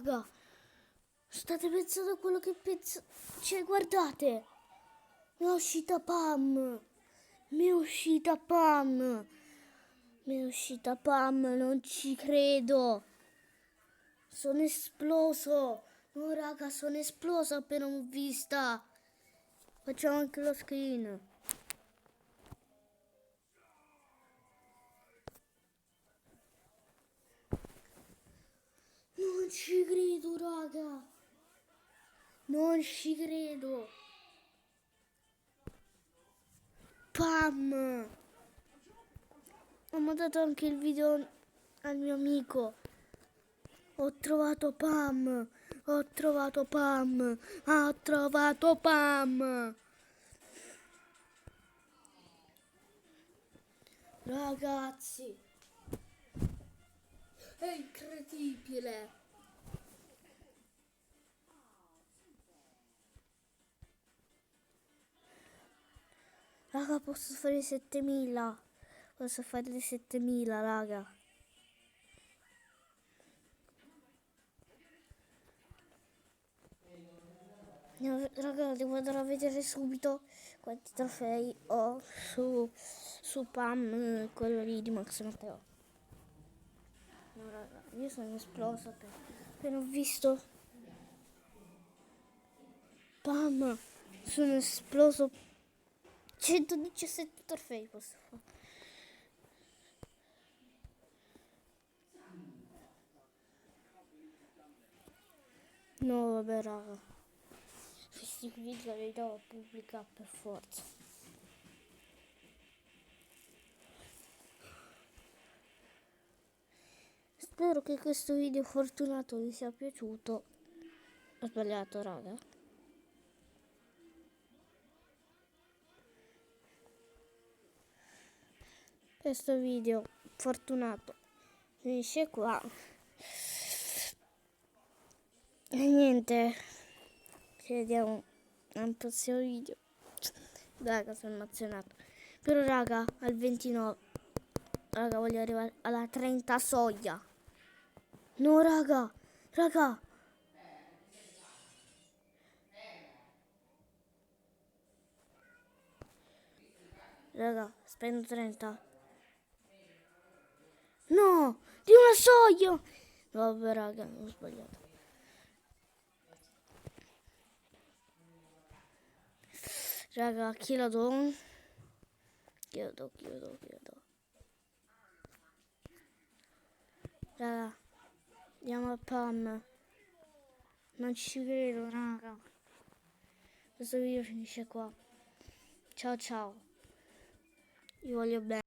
raga. State pensando a quello che penso. Cioè, guardate. Mi è uscita Pam. Mi è uscita Pam. Mi è uscita Pam, non ci credo. Sono esploso. No, raga, sono esploso appena l'ho vista. Facciamo anche lo screen. Non ci credo, raga. Non ci credo. Pam. Ho mandato anche il video al mio amico. Ho trovato Pam. Ho trovato Pam. Ho trovato Pam. Ragazzi. È incredibile. Raga, posso fare 7000. Posso fare le 7000, raga. No, raga, devo andare a vedere subito quanti trofei ho su Pam, quello lì di Max Matteo. No, raga, io sono esplosa appena ho visto Pam. Sono esploso. 117 trofei posso fare. No, vabbè, raga. Questi video li devo pubblicare per forza. Spero che questo video fortunato vi sia piaciuto. Ho sbagliato, raga. Questo video fortunato finisce qua. E niente, ci vediamo al prossimo video. Raga, sono emozionato. Però raga, al 29, raga, voglio arrivare alla 30 soglia. No, raga, raga. Raga, spendo 30. No, di una soglia. Vabbè, raga, ho sbagliato. Raga, chi lo do? Chi lo do? Raga, andiamo a Pam. Non ci credo, raga. Questo video finisce qua. Ciao ciao. Vi voglio bene.